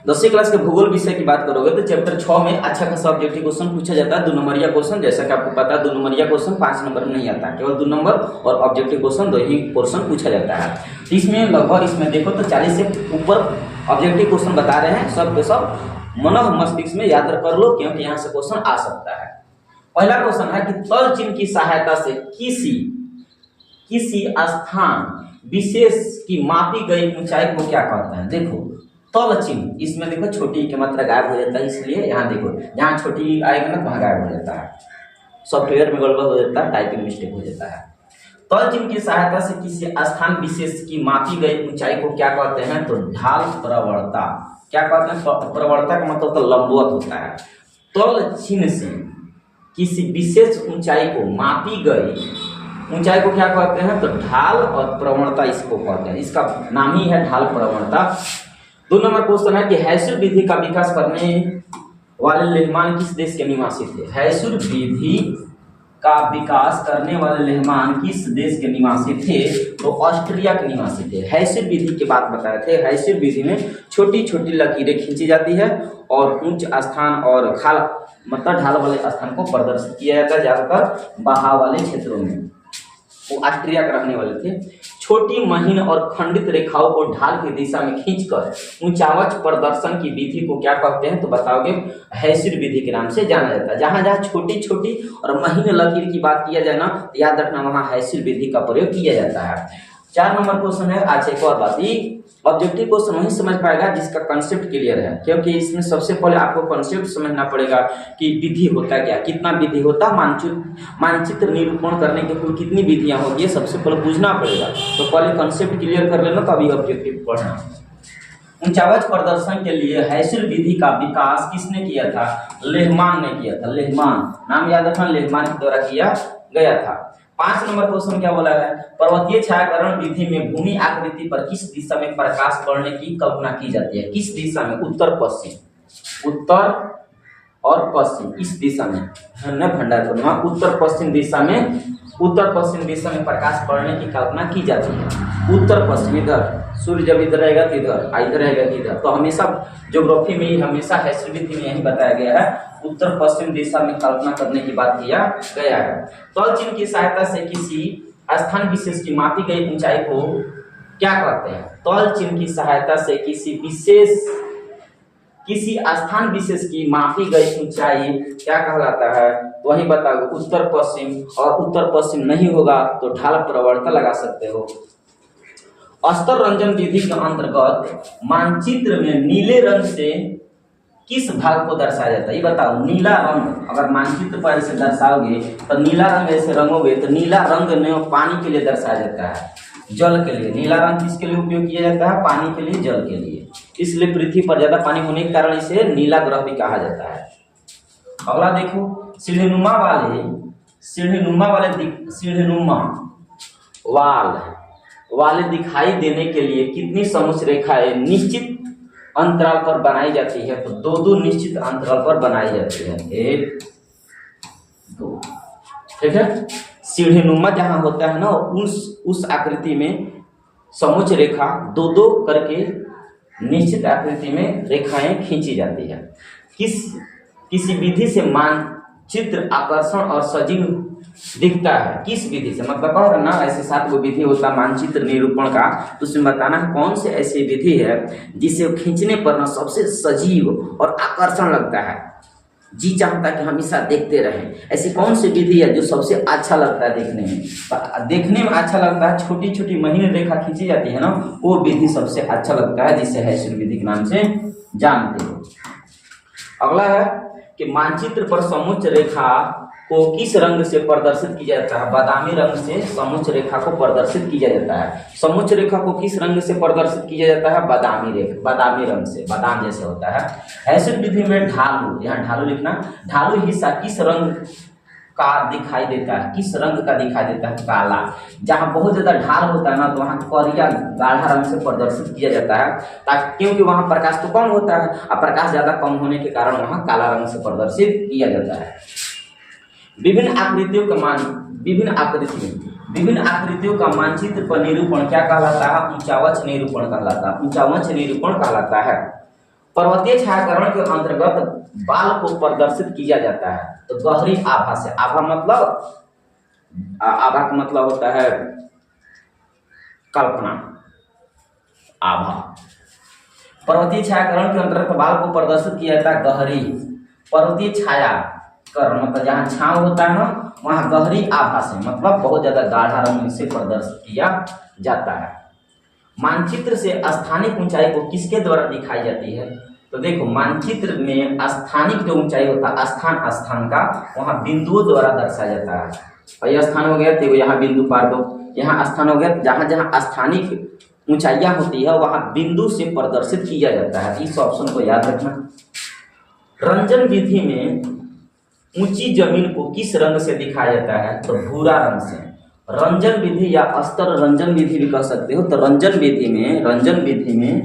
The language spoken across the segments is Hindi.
10वीं क्लास के भूगोल विषय की बात करोगे तो चैप्टर 6 में अच्छा खासा ऑब्जेक्टिव क्वेश्चन पूछा जाता है, 2 नंबरिया क्वेश्चन। जैसा कि आपको पता है 2 नंबरिया क्वेश्चन 5 नंबर में नहीं आता, केवल 2 नंबर और ऑब्जेक्टिव क्वेश्चन 2 ही पोर्शन पूछा जाता है। तो इसमें लगभग इसमें देखो तो 40 से ऊपर ऑब्जेक्टिव क्वेश्चन बता रहे हैं, सब के सब मनः मस्तिष्क में याद कर लो, क्योंकि यहाँ से क्वेश्चन आ सकता है। पहला क्वेश्चन है कि तल चिन्ह की सहायता से किसी स्थान विशेष की मापी गई ऊंचाई को क्या कहते हैं। देखो तल चिन्ह, इसमें देखो छोटी की मात्रा गायब हो जाता है, इसलिए यहाँ देखो जहाँ छोटी आएगी ना वहाँ गायब हो जाता है, सॉफ्टवेयर में गड़बड़ हो जाता है, टाइपिंग मिस्टेक हो जाता है। तल चिन्ह की सहायता से किसी स्थान विशेष की मापी गई ऊंचाई को क्या कहते हैं, तो ढाल प्रवणता। क्या कहते हैं, प्रवणता का मतलब तो लंबवत होता है। तल चिन्ह से किसी विशेष ऊंचाई को मापी गई ऊंचाई को क्या कहते हैं, तो ढाल और प्रवणता इसको कहते हैं, इसका नाम ही है ढाल प्रवणता। 2 नंबर क्वेश्चन है कि हैसूर विधि का विकास करने वाले लेहमान किस देश के निवासी थे। हैसूर विधि का विकास करने वाले लेहमान किस देश के निवासी थे, तो ऑस्ट्रिया के निवासी थे। हैसूर विधि की बात बताए थे। हैसूर विधि में छोटी छोटी लकीरें खींची जाती है और उच्च स्थान और खाल मतलब ढाल वाले स्थान को प्रदर्शित किया जाता है, ज्यादातर बहाव वाले क्षेत्रों में। वो ऑस्ट्रिया के रहने वाले थे। छोटी महीन और खंडित रेखाओं को ढाल की दिशा में खींचकर ऊंचावच प्रदर्शन की विधि को क्या कहते हैं, तो बताओगे हैसूर विधि के नाम से जाना जाता है। जहां जहां छोटी छोटी और महीन लकीर की बात किया जाए ना, तो याद रखना वहां हैसूर विधि का प्रयोग किया जाता है। 4 नंबर क्वेश्चन है। आज एक और बात, ऑब्जेक्टिव क्वेश्चन वही समझ पाएगा जिसका कंसेप्ट क्लियर है, क्योंकि इसमें सबसे पहले आपको कंसेप्ट समझना पड़ेगा कि विधि होता क्या, कितना विधि होता, मानचित्र निरूपण करने के कुल कितनी विधियां होती है, सबसे पहले पूछना पड़ेगा। तो पहले कंसेप्ट क्लियर कर लेना, तभी ऑब्जेक्टिव पढ़ना। ऊंचावच प्रदर्शन के लिए हैसूर विधि का विकास किसने किया था, लेहमान ने किया था। लेहमान नाम याद रखना, लेहमान के द्वारा किया गया था। 5 नंबर क्वेश्चन क्या बोला है, पर्वतीय छायाकरण विधि में भूमि आकृति पर किस दिशा में प्रकाश पड़ने की कल्पना की जाती है। किस दिशा में, उत्तर पश्चिम, उत्तर और पश्चिम इस दिशा में भंडार करना, उत्तर पश्चिम दिशा में प्रकाश पड़ने की कल्पना की जाती है। उत्तर पश्चिम, इधर सूर्य जब इधर रहेगा तो इधर रहेगा तो इधर, तो हमेशा ज्योग्राफी में ही हमेशा हैसूर विधि में यही बताया गया है, उत्तर पश्चिम दिशा में कल्पना करने की बात किया गया है। तल चिन्ह की सहायता से किसी स्थान विशेष की मापी गई ऊंचाई को क्या कहते हैं। तल चिन्ह की सहायता से किसी स्थान विशेष की मापी गई ऊंचाई क्या कहलाता है, वही बताओ उत्तर पश्चिम, और उत्तर पश्चिम नहीं होगा तो ढाल प्रवणता लगा सकते हो। अस्तर रंजन विधि के अंतर्गत मानचित्र में नीले रंग से किस भाग को दर्शाया जाता है, ये बताओ। नीला रंग अगर मानचित्र पर से दर्शाओगे तो नीला रंग ऐसे रंगोगे तो नीला रंग ने पानी के लिए दर्शाया जाता है, जल के लिए। नीला रंग किसके लिए उपयोग किया जाता है, पानी के लिए, जल के लिए। इसलिए पृथ्वी पर ज्यादा पानी होने के कारण इसे नीला ग्रह भी कहा जाता है। अगला देखो, सीढ़ीनुमा वाले दिखाई देने के लिए कितनी समुच्च रेखाएं निश्चित अंतराल पर बनाई जाती है, तो 2 निश्चित अंतराल पर बनाई जाती है, 1 2, ठीक है। सीढ़ीनुमा जहां होता है ना, उस आकृति में समुच्च रेखा 2 करके निश्चित आकृति में रेखाएं खींची जाती है। किसी विधि से मानचित्र आकर्षण और सजीव दिखता है, किस विधि से, मतलब कहो ना ऐसे 7 गो विधि होता है मानचित्र निरूपण का, तो उसमें बताना है कौन से ऐसी विधि है जिसे खींचने पर ना सबसे सजीव और आकर्षण लगता है, जी चाहता है कि हमेशा देखते रहें। ऐसी कौन सी विधि है जो सबसे अच्छा लगता है देखने में अच्छा लगता है, छोटी छोटी महीन रेखा खींची जाती है ना, वो विधि सबसे अच्छा लगता है, जिसे हैसूर विधि के नाम से जानते हो। अगला है कि मानचित्र पर समुच्च रेखा को किस रंग से प्रदर्शित किया जाता है। बादामी रंग से समुच्च रेखा को प्रदर्शित किया जाता है। समुच्च रेखा को किस रंग से प्रदर्शित किया जाता है, बादामी रंग से, बादाम जैसे होता है। हैसूर विधि में ढालू, यहाँ ढालू लिखना, ढालू हिस्सा किस रंग का दिखाई देता है, किस रंग का दिखाई देता है, काला। जहाँ बहुत ज्यादा ढाल होता है ना, तो वहाँ करिया गाढ़ा रंग से प्रदर्शित किया जाता है, ताकि क्योंकि वहाँ प्रकाश तो कम होता है और प्रकाश ज्यादा कम होने के कारण वहाँ काला रंग से प्रदर्शित किया जाता है। विभिन्न आकृतियों का मानचित्र पर निरूपण क्या कहलाता है, ऊंचावच निरूपण कहलाता है। पर्वतीय छायाकरण के अंतर्गत बाल को प्रदर्शित किया जाता है। तो गहरी आभा से, आभा मतलब आभा का मतलब होता है कल्पना, आभा। पर्वतीय छायाकरण के अंतर्गत बाल को प्रदर्शित किया जाता है गहरी। पर्वतीय छायाकरण मतलब जहाँ छांव होता है ना, वहाँ गहरी आभा से मतलब बहुत ज्यादा गाढ़ा रंग से प्रदर्शित किया जाता है। मानचित्र से स्थानिक ऊंचाई को किसके द्वारा दिखाई जाती है? तो देखो, मानचित्र में स्थानिक जो ऊंचाई होता है, स्थान स्थान का, वहाँ बिंदुओं द्वारा दर्शाया जाता है। और यह स्थान हो गया, देखो यहाँ बिंदु पार दो, यहाँ स्थान हो गया। जहाँ जहाँ स्थानिक ऊंचाइयाँ होती है वहाँ बिंदु से प्रदर्शित किया जाता है। इस ऑप्शन को याद रखना। रंजन विधि में ऊंची जमीन को किस रंग से दिखाया जाता है? तो भूरा रंग से। रंजन विधि या अस्तर रंजन विधि भी कह सकते हो। तो रंजन विधि में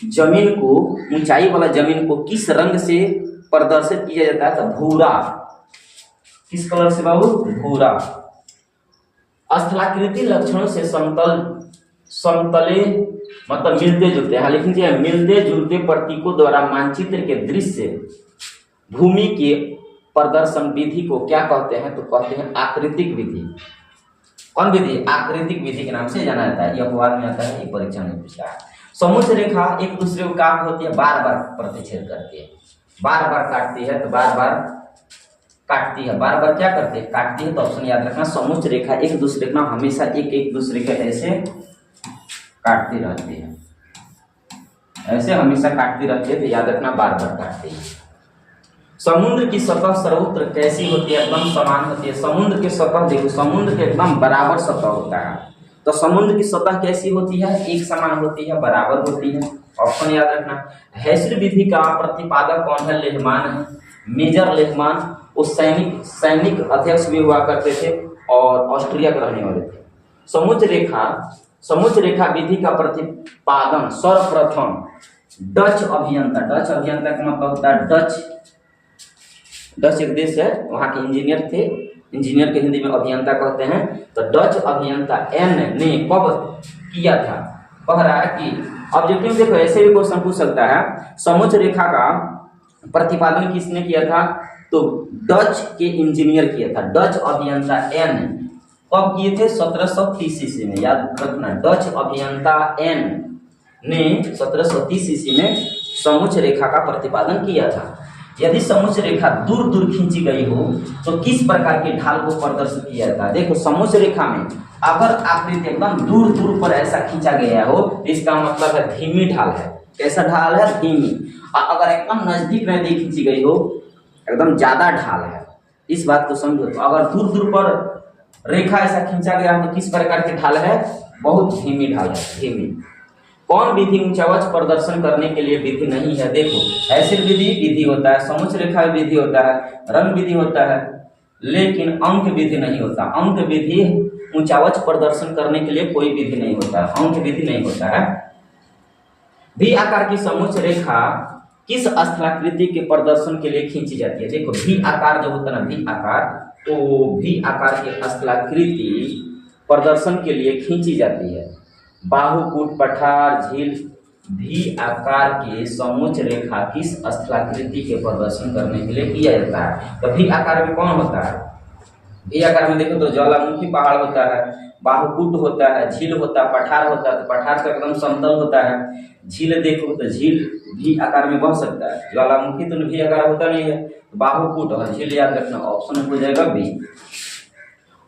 जमीन को, ऊंचाई वाला जमीन को किस रंग से प्रदर्शित किया जाता है? तो भूरा। किस कलर से बाबू? भूरा। स्थलाकृति लक्षणों से समतले मतलब मिलते जुलते, हाँ लिख लीजिए, मिलते जुलते प्रतीकों द्वारा मानचित्र के दृश्य भूमि के प्रदर्शन विधि को क्या कहते हैं? तो कहते हैं आकृतिक विधि। कौन विधि? आकृतिक विधि के नाम से जाना जाता है। यह अपवाद में आता है, ये परीक्षा में पूछा है। समोच्च रेखा एक दूसरे को क्या होती है? बार बार प्रतिच्छेद करती है, बार बार काटती है। तो बार बार काटती है, बार बार क्या करती है? काटती है। तो ऑप्शन याद रखना, समोच्च रेखा एक दूसरे को हमेशा एक दूसरे के ऐसे काटती रहती है, ऐसे हमेशा काटती रहती है। तो याद रखना, बार बार काटती है। समुद्र की सतह सर्वत्र कैसी होती है? एकदम समान होती है। समुद्र की सतह देखो, समुद्र के एकदम बराबर सतह होता है। तो समुद्र की सतह कैसी होती है? एक समान होती है, बराबर होती है। ऑप्शन याद रखना। हेस्टर विधि का प्रतिपादक कौन है? लेहमान है, मेजर लेहमान। वो सैनिक अध्यक्ष भी हुआ करते थे और ऑस्ट्रिया के रहने वाले थे। समुच्च रेखा विधि का प्रतिपादन सर्वप्रथम डच अभियंता का मतलब होता है डच एक देश है, वहाँ के इंजीनियर थे, इंजीनियर के हिंदी में अभियंता कहते हैं। तो डच अभियंता एन ने कब किया था? कह रहा है कि ऑब्जेक्टिव देखो, ऐसे भी क्वेश्चन पूछ सकता है। समुच्च रेखा का प्रतिपादन किसने किया था? तो डच के इंजीनियर किया था, डच अभियंता एन। कब किए थे? 1730 ईस्वी में। याद रखना, डच अभियंता एन ने 1730 ईस्वी में समुच्च रेखा का प्रतिपादन किया था। यदि समुच्च रेखा दूर दूर खींची गई हो तो किस प्रकार के ढाल को प्रदर्शित किया जाता है? देखो, समुच्च रेखा में अगर आकृति एकदम दूर दूर पर ऐसा खींचा गया हो, इसका मतलब है धीमी ढाल है। कैसा ढाल है? धीमी। और अगर एकदम नजदीक खींची गई हो, एकदम ज्यादा ढाल है। इस बात को समझो। तो अगर दूर दूर पर रेखा ऐसा खींचा गया तो किस प्रकार की ढाल है? बहुत धीमी ढाल है, धीमी। कौन विधि ऊंचावच प्रदर्शन करने के लिए विधि नहीं है? देखो, हेस्टर विधि होता है, समुच्च रेखा विधि होता है, रंग विधि होता है, लेकिन अंक विधि नहीं होता। अंक विधि ऊंचावच प्रदर्शन करने के लिए कोई विधि नहीं होता, अंक विधि नहीं होता है। भी आकार की समुच्च रेखा किस स्थलाकृति के प्रदर्शन के लिए खींची जाती है? देखो, भी आकार जो होता है ना, भी आकार, तो भी आकार की स्थलाकृति प्रदर्शन के लिए खींची जाती है। बाहुकूट, पठार, झील, भी आकार के समुच्च रेखा किस स्थलाकृति के प्रदर्शन करने के लिए किया जाता है? तो भी आकार में कौन होता है? भी आकार में देखो तो ज्वालामुखी पहाड़ होता है, बाहुकूट होता है, झील होता है, पठार होता है। तो पठार तो एकदम समतल होता है। झील देखो तो झील भी आकार में बह सकता है, ज्वालामुखी तो भी आकार होता नहीं है। बाहुकूट और झील याद रखना, ऑप्शन हो जाएगा बी।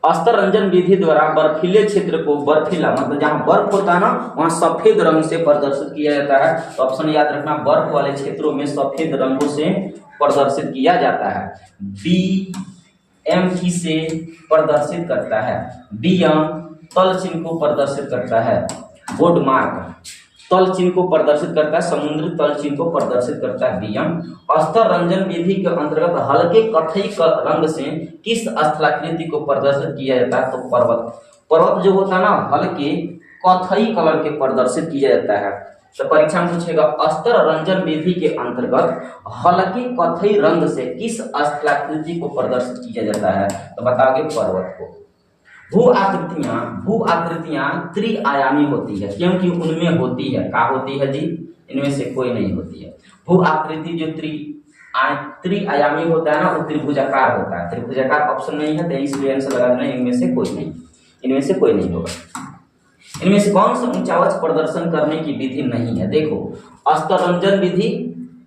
अस्तर रंजन विधि द्वारा बर्फीले क्षेत्र को, बर्फीला मतलब जहाँ बर्फ होता है ना, वहाँ सफेद रंग से प्रदर्शित किया जाता है। तो ऑप्शन याद रखना, बर्फ वाले क्षेत्रों में सफेद रंगों से प्रदर्शित किया जाता है। बी एम किसे प्रदर्शित करता है? बी एम तल चिन्ह को प्रदर्शित करता है। बोर्ड मार्क तल चिन्ह को प्रदर्शित करता है, समुद्री तल चिन्ह को प्रदर्शित करता है बी एम। अस्तर रंजन विधि के अंतर्गत हल्के कथई रंग से किस स्थलाकृति को प्रदर्शित किया जाता है? तो पर्वत जो होता है ना, हल्के कथई कलर के प्रदर्शित किया जाता है। तो परीक्षा में पूछेगा, अस्तर रंजन विधि के अंतर्गत हल्के कथई रंग से किस स्थलाकृति को प्रदर्शित किया जाता है? तो बताओगे पर्वत को। भू आकृतियां त्रिआयामी होती है, क्योंकि उनमें होती है, क्या होती है जी? इनमें से कोई नहीं होती है। भू आकृति जो त्रिआयामी होता है ना, वो त्रिभुजाकार होता है। त्रिभुजाकार ऑप्शन नहीं है, तो इसलिए आंसर लगा देना इनमें से कोई नहीं, इनमें से कोई नहीं होगा। इनमें से कौन सा ऊंचावच प्रदर्शन करने की विधि नहीं है? देखो, अस्तरंजन विधि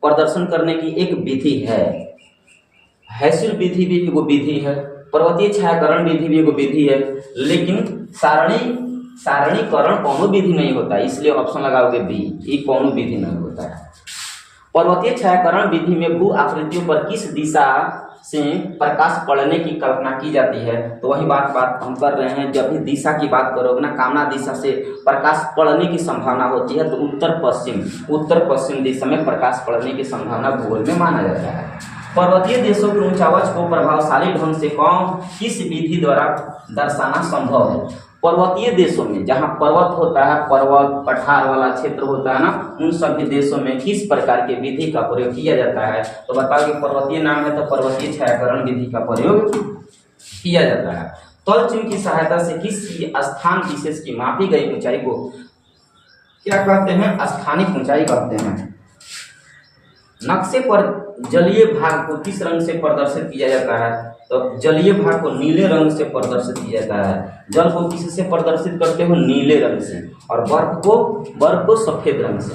प्रदर्शन करने की एक विधि है, हैसिल विधि भी एगो विधि है, पर्वतीय छायाकरण विधि भी एगो विधि है, लेकिन सारणीकरण कोनो विधि नहीं होता, इसलिए ऑप्शन लगाओगे बी, ये कोनो विधि नहीं होता है। पर्वतीय छायाकरण विधि में भू आकृतियों पर किस दिशा से प्रकाश पड़ने की कल्पना की जाती है? तो वही बात हम कर रहे हैं, जब भी दिशा की बात करोगे ना, कामना दिशा से प्रकाश पड़ने की संभावना होती है, तो उत्तर पश्चिम दिशा में प्रकाश पड़ने की संभावना भूगोल में माना जाता है। पर्वतीय देशों के ऊंचावच को प्रभावशाली ढंग से किस विधि द्वारा दर्शाना संभव है? पर्वतीय देशों में, जहाँ पर्वत होता है, पर्वत पठार वाला क्षेत्र होता है ना, उन सभी देशों में किस प्रकार के विधि का प्रयोग किया जाता है? तो बताओ कि पर्वतीय नाम है तो पर्वतीय छायाकरण विधि का प्रयोग किया जाता है। तल चिन्ह की सहायता से किसी स्थान विशेष की मापी गई ऊंचाई को क्या कहते हैं? स्थानिक ऊंचाई कहते हैं। नक्शे पर जलीय भाग को किस रंग से प्रदर्शित किया जाता है? तो जलीय भाग को नीले रंग से प्रदर्शित किया जाता है। जल को किससे प्रदर्शित करते हो? नीले रंग से। और बर्फ को सफेद रंग से।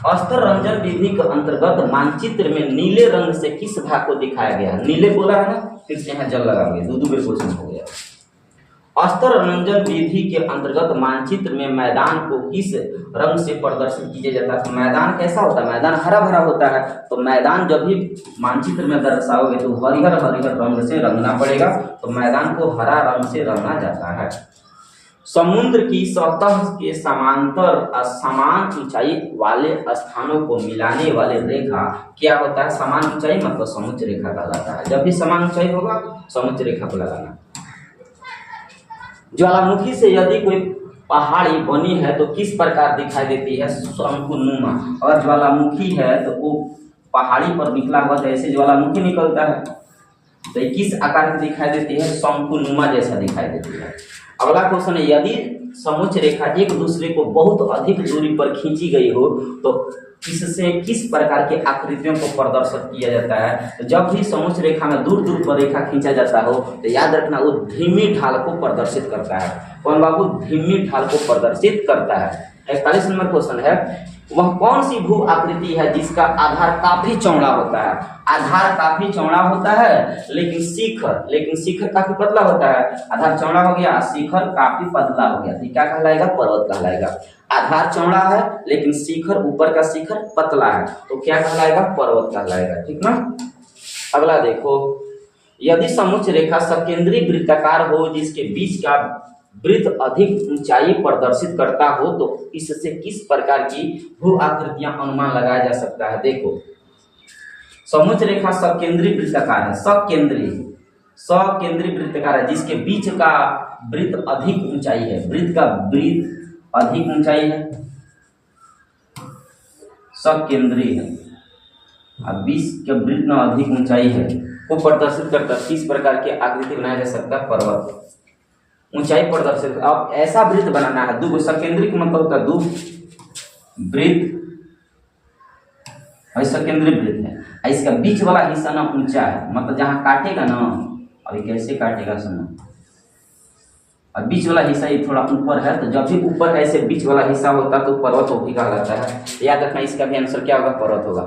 अस्तर रंजन विधि के अंतर्गत मानचित्र में नीले रंग से किस भाग को दिखाया गया? नीले बोला है ना, फिर से यहाँ जल लगाओगे, दो बेर क्वेश्चन हो गया। अस्तर रंजन विधि के अंतर्गत मानचित्र में मैदान को किस रंग से प्रदर्शित किया जाता है? तो मैदान कैसा होता है? मैदान हरा भरा होता है, तो मैदान जब भी मानचित्र में दर्शाओगे तो हरिहर रंग से रंगना पड़ेगा, तो मैदान को हरा रंग से रंगा जाता है। समुद्र की सतह के समांतर समान ऊंचाई वाले स्थानों को मिलाने वाले रेखा क्या होता है? समान ऊंचाई मतलब समुच्च रेखा कहलाता है। जब भी समान ऊंचाई होगा समुच्च रेखा को लगाना। ज्वालामुखी से यदि कोई पहाड़ी बनी है तो किस प्रकार दिखाई देती है? शंकुनुमा। और ज्वालामुखी है तो वो पहाड़ी पर निकला हुआ जैसे ज्वालामुखी निकलता है, तो ये किस आकार की दिखाई देती है? शंकुनुमा जैसा दिखाई देती है। अगला क्वेश्चन है, यदि समुच्च रेखा एक दूसरे को बहुत अधिक दूरी पर खींची गई हो तो इससे किस प्रकार के आकृतियों को प्रदर्शित किया जाता है? तो जब भी समुच्च रेखा में दूर दूर पर रेखा खींचा जाता हो तो याद रखना वो धीमी ढाल को प्रदर्शित करता है। कौन बाबू? धीमी ढाल को प्रदर्शित करता है। 41 नंबर क्वेश्चन है, वह कौन सी भू आकृति है जिसका आधार काफी चौड़ा होता है? आधार काफी चौड़ा होता है लेकिन शिखर काफी पतला होता है। आधार चौड़ा हो गया, शिखर काफी पतला हो गया, तो क्या कहलाएगा? पर्वत कहलाएगा। आधार चौड़ा है लेकिन शिखर, ऊपर का शिखर पतला है, तो क्या कहलाएगा? पर्वत कहलाएगा। ठीक ना। अगला देखो, यदि समुच्च रेखा सकेंद्री वृत्ताकार हो जिसके बीच का वृत्त अधिक ऊंचाई प्रदर्शित करता हो तो इससे किस प्रकार की भू आकृतियां अनुमान लगाया जा सकता है? देखो, समुच्च रेखा सकेंद्री वृत्ताकार है, सकेंद्री वृत्ताकार है जिसके बीच का वृत्त अधिक ऊंचाई है, वृत्त का वृत्त अधिक ऊंचाई है, सकेंद्री है, अब बीच के वृत्त में अधिक ऊंचाई है, वो प्रदर्शित करता है। किस प्रकार की आकृति बनाया जा सकता है? पर्वत ऊंचाई प्रदर्शित। अब ऐसा वृत्त बनाना है, दो सकेंद्री का मतलब होता है दो वृत्त, सकेंद्री वृत्त है, इसका बीच वाला हिस्सा ना ऊंचा है, मतलब जहां काटेगा ना, अभी कैसे काटेगा सुनो, और बीच वाला हिस्सा ये थोड़ा ऊपर है, तो जब भी ऊपर ऐसे बीच वाला हिस्सा होता है तो पर्वत वो भी कहलाता है। याद रखना, इसका भी आंसर क्या होगा? पर्वत होगा।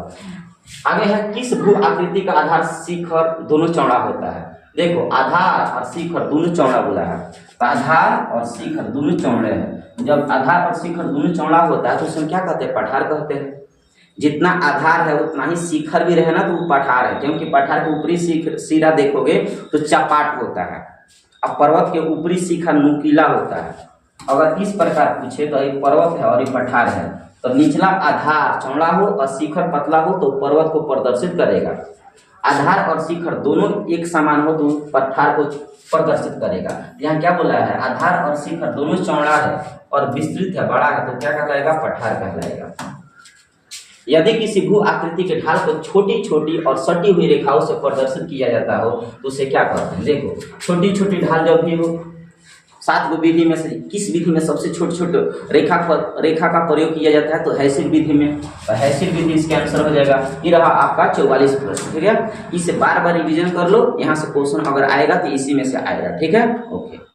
आगे है, किस भू आकृति का आधार शिखर दोनों चौड़ा होता है? देखो, आधार और शिखर दोनों चौड़ा बोला है, तो आधार और शिखर दोनों चौड़े हैं। जब आधार और शिखर दोनों चौड़ा होता है तो उसमें क्या कहते हैं? पठार कहते हैं। जितना आधार है उतना ही शिखर भी रहे ना तो वो पठार है, क्योंकि पठार के ऊपरी सिरा देखोगे तो चपाट होता है, अब पर्वत के ऊपरी शिखर नुकीला होता है। अगर इस प्रकार पूछे तो ये पर्वत है और ये पठार है, तो निचला आधार चौड़ा हो और शिखर पतला हो तो पर्वत को प्रदर्शित करेगा। आधार और शिखर दोनों एक समान हो तो पठार को प्रदर्शित करेगा। यहाँ क्या बोला है? आधार और शिखर दोनों चौड़ा है और विस्तृत है, बड़ा है, तो क्या कहलाएगा? पठार कहलाएगा। यदि किसी भू आकृति के ढाल को छोटी छोटी और सटी हुई रेखाओं से प्रदर्शित किया जाता हो तो उसे क्या कहते हैं? देखो, छोटी छोटी ढाल जब भी हो, 7 गो विधि में से किस विधि में सबसे छोट रेखा का प्रयोग किया जाता है? तो हैसिल विधि में। तो हैसिल विधि इसके आंसर हो जाएगा। ये रहा आपका 44 प्रश्न। ठीक है, इसे बार बार रिवीजन कर लो, यहाँ से क्वेश्चन अगर आएगा तो इसी में से आएगा। ठीक है, ओके।